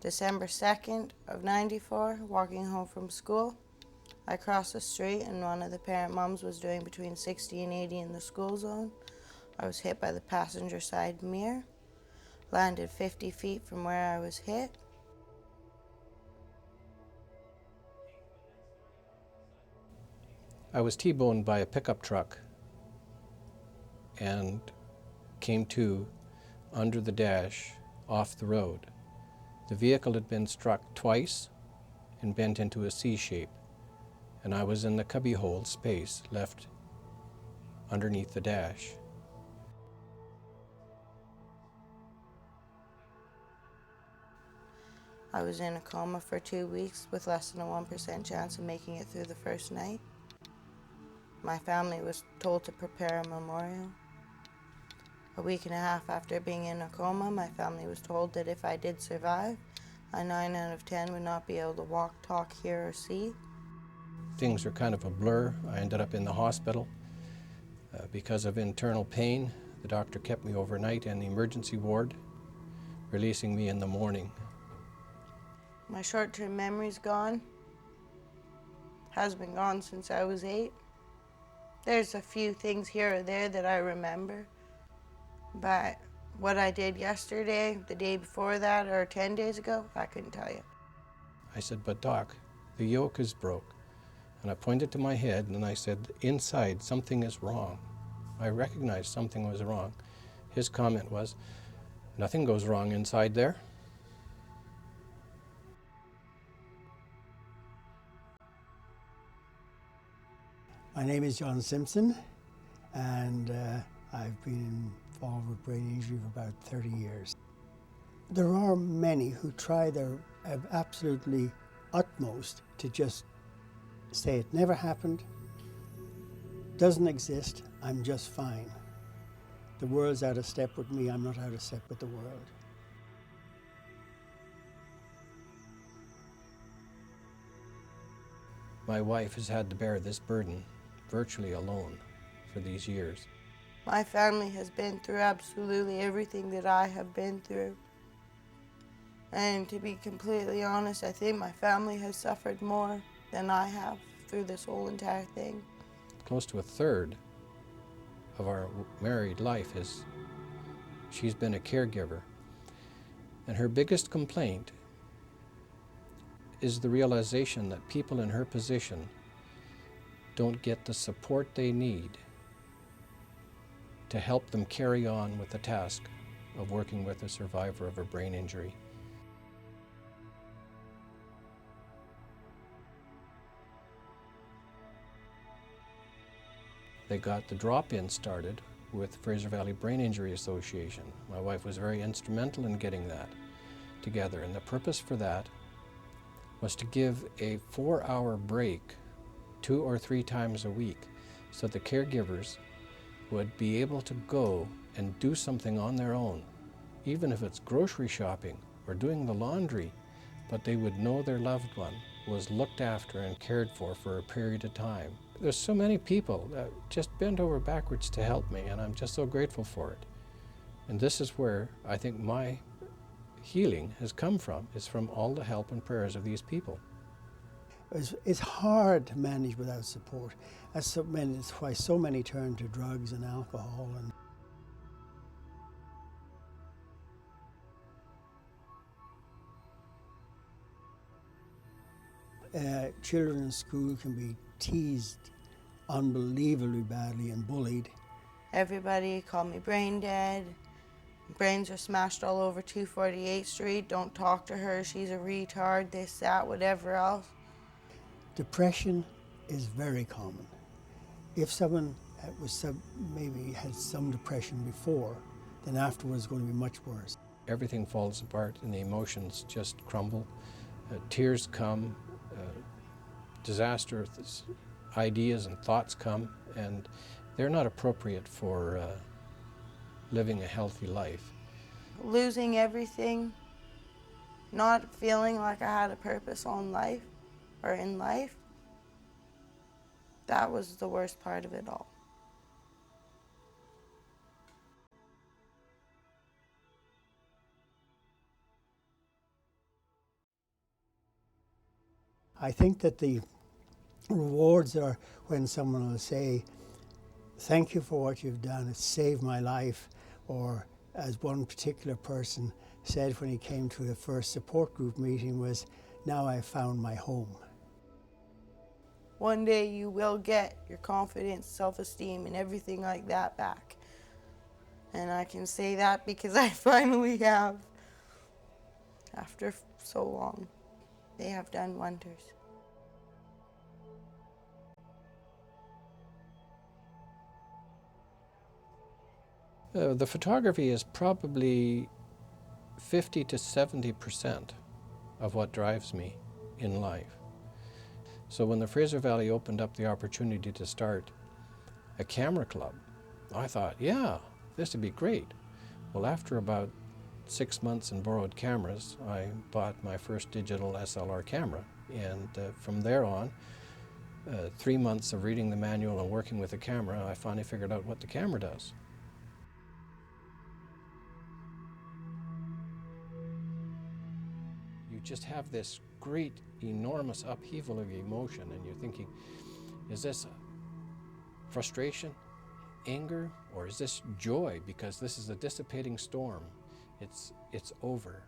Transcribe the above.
December 2nd of 94, walking home from school. I crossed the street and one of the parent moms was doing between 60 and 80 in the school zone. I was hit by the passenger side mirror, landed 50 feet from where I was hit. I was T-boned by a pickup truck and came to under the dash off the road. The vehicle had been struck twice and bent into a C shape, and I was in the cubbyhole space left underneath the dash. I was in a coma for 2 weeks with less than a 1% chance of making it through the first night. My family was told to prepare a memorial. A week and a half after being in a coma, my family was told that if I did survive, a 9 out of 10 would not be able to walk, talk, hear, or see. Things were kind of a blur. I ended up in the hospital because of internal pain. The doctor kept me overnight in the emergency ward, releasing me in the morning. My short-term memory's gone. Has been gone since I was 8. There's a few things here or there that I remember, but what I did yesterday, the day before that, or 10 days ago, I couldn't tell you. I said, "But Doc, the yoke is broke." And I pointed to my head and I said, "Inside, something is wrong." I recognized something was wrong. His comment was, "Nothing goes wrong inside there." My name is John Simpson, and I've been involved with brain injury for about 30 years. There are many who try their absolutely utmost to just say it never happened, doesn't exist, I'm just fine. The world's out of step with me, I'm not out of step with the world. My wife has had to bear this burden virtually alone for these years. My family has been through absolutely everything that I have been through. And to be completely honest, I think my family has suffered more than I have through this whole entire thing. Close to a third of our married life she's been a caregiver. And her biggest complaint is the realization that people in her position don't get the support they need to help them carry on with the task of working with a survivor of a brain injury. They got the drop-in started with Fraser Valley Brain Injury Association. My wife was very instrumental in getting that together, and the purpose for that was to give a 4-hour break 2 or 3 times a week so the caregivers would be able to go and do something on their own, even if it's grocery shopping or doing the laundry, but they would know their loved one was looked after and cared for a period of time. There's so many people that just bent over backwards to help me, and I'm just so grateful for it. And this is where I think my healing has come from, is from all the help and prayers of these people. It's hard to manage without support. It's why so many turn to drugs and alcohol. Children in school can be teased unbelievably badly and bullied. Everybody called me brain dead. Brains are smashed all over 248th Street. Don't talk to her. She's a retard. This, that, whatever else. Depression is very common. If someone maybe had some depression before, then afterwards it's going to be much worse. Everything falls apart and the emotions just crumble. Tears come, disastrous ideas and thoughts come, and they're not appropriate for living a healthy life. Losing everything, not feeling like I had a purpose in life, that was the worst part of it all. I think that the rewards are when someone will say, thank you for what you've done, it saved my life, or as one particular person said when he came to the first support group meeting was, now I found my home. One day you will get your confidence, self-esteem, and everything like that back. And I can say that because I finally have. After so long, they have done wonders. The photography is probably 50 to 70% of what drives me in life. So when the Fraser Valley opened up the opportunity to start a camera club, I thought, yeah, this would be great. Well, after about 6 months in borrowed cameras, I bought my first digital SLR camera. And from there on, 3 months of reading the manual and working with the camera, I finally figured out what the camera does. You just have this great, enormous upheaval of emotion, and you're thinking, is this frustration, anger, or is this joy? Because this is a dissipating storm. It's over.